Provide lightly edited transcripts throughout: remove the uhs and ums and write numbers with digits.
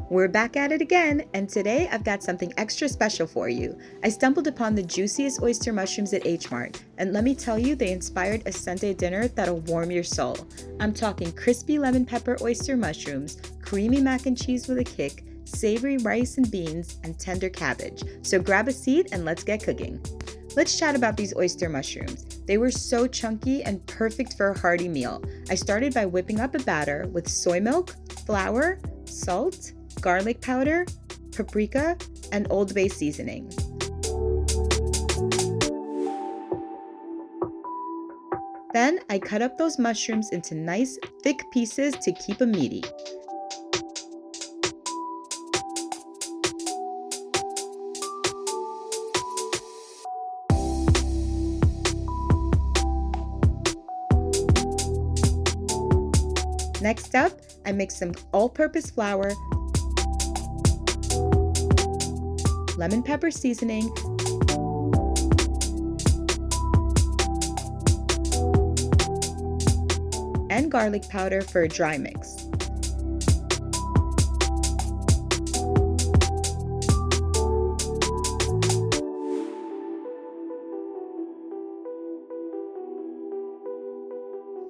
We're back at it again, and today I've got something extra special for you. I stumbled upon the juiciest oyster mushrooms at H Mart, and let me tell you, they inspired a Sunday dinner that'll warm your soul. I'm talking crispy lemon pepper oyster mushrooms, creamy mac and cheese with a kick, savory rice and beans, and tender cabbage. So grab a seat and let's get cooking. Let's chat about these oyster mushrooms. They were so chunky and perfect for a hearty meal. I started by whipping up a batter with soy milk, flour, salt, garlic powder, paprika, and Old Bay seasoning. Then I cut up those mushrooms into nice, thick pieces to keep them meaty. Next up, I mix some all-purpose flour, lemon pepper seasoning, and garlic powder for a dry mix.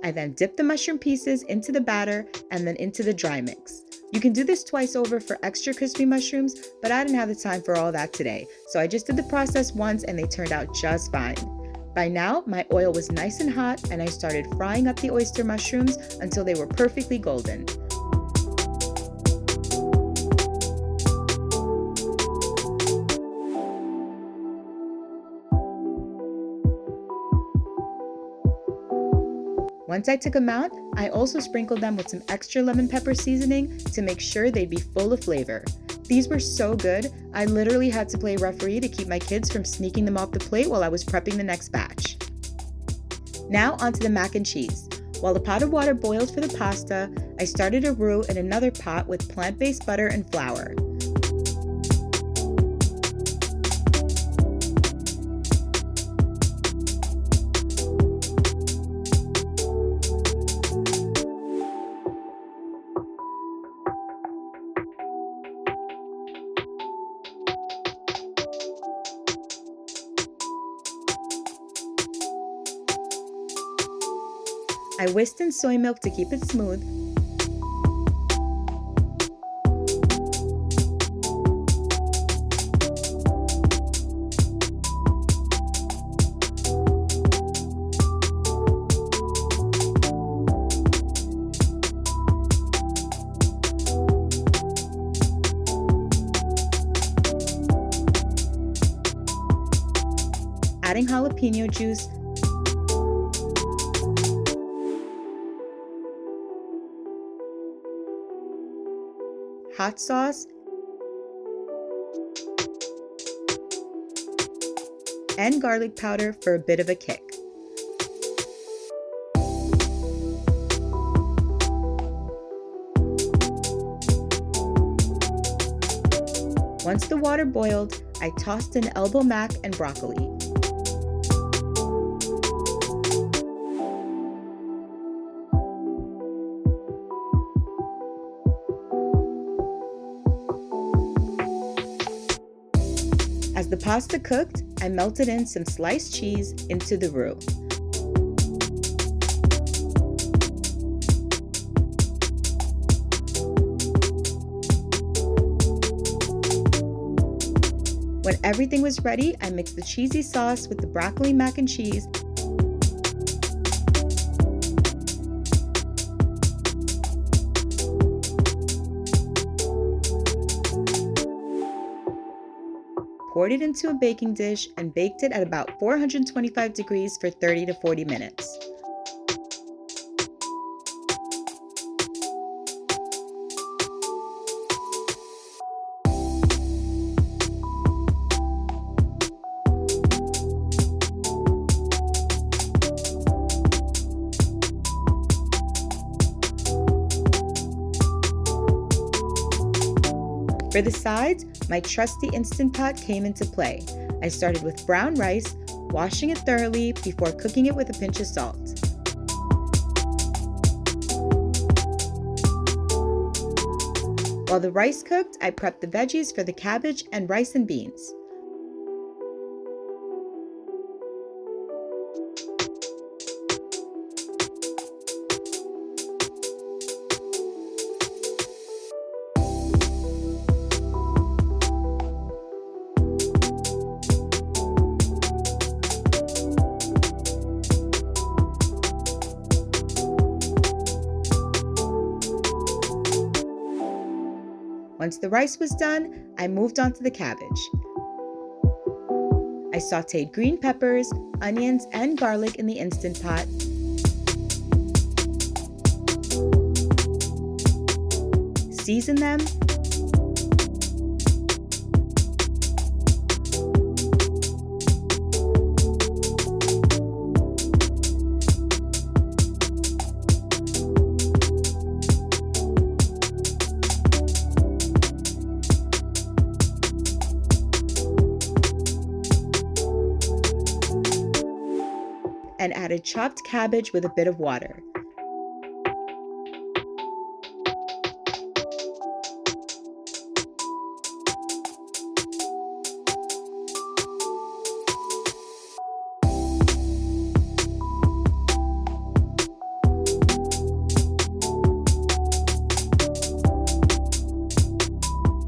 I then dip the mushroom pieces into the batter and then into the dry mix. You can do this twice over for extra crispy mushrooms, but I didn't have the time for all that today, so I just did the process once and they turned out just fine. By now, my oil was nice and hot and I started frying up the oyster mushrooms until they were perfectly golden. Once I took them out, I also sprinkled them with some extra lemon pepper seasoning to make sure they'd be full of flavor. These were so good, I literally had to play referee to keep my kids from sneaking them off the plate while I was prepping the next batch. Now onto the mac and cheese. While the pot of water boiled for the pasta, I started a roux in another pot with plant-based butter and flour. I whisked in soy milk to keep it smooth. Adding jalapeno juice, hot sauce, and garlic powder for a bit of a kick. Once the water boiled, I tossed in elbow mac and broccoli. As the pasta cooked, I melted in some sliced cheese into the roux. When everything was ready, I mixed the cheesy sauce with the broccoli mac and cheese poured it into a baking dish, and baked it at about 425 degrees for 30 to 40 minutes. For the sides, my trusty Instant Pot came into play. I started with brown rice, washing it thoroughly before cooking it with a pinch of salt. While the rice cooked, I prepped the veggies for the cabbage and rice and beans. Once the rice was done, I moved on to the cabbage. I sauteed green peppers, onions, and garlic in the Instant Pot. Season them. And added chopped cabbage with a bit of water.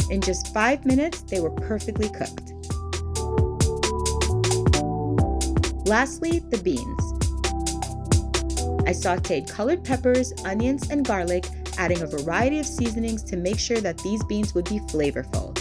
In just 5 minutes, they were perfectly cooked. Lastly, the beans. I sauteed colored peppers, onions, and garlic, adding a variety of seasonings to make sure that these beans would be flavorful.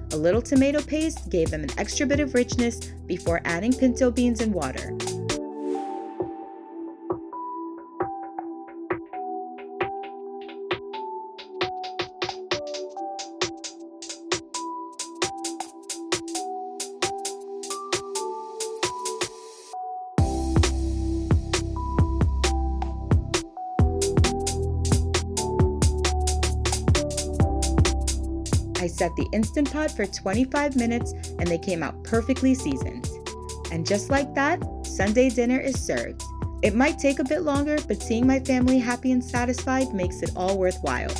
A little tomato paste gave them an extra bit of richness before adding pinto beans and water. I set the Instant Pot for 25 minutes and they came out perfectly seasoned. And just like that, Sunday dinner is served. It might take a bit longer, but seeing my family happy and satisfied makes it all worthwhile.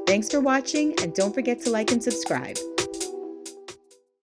Thanks for watching, and don't forget to like and subscribe.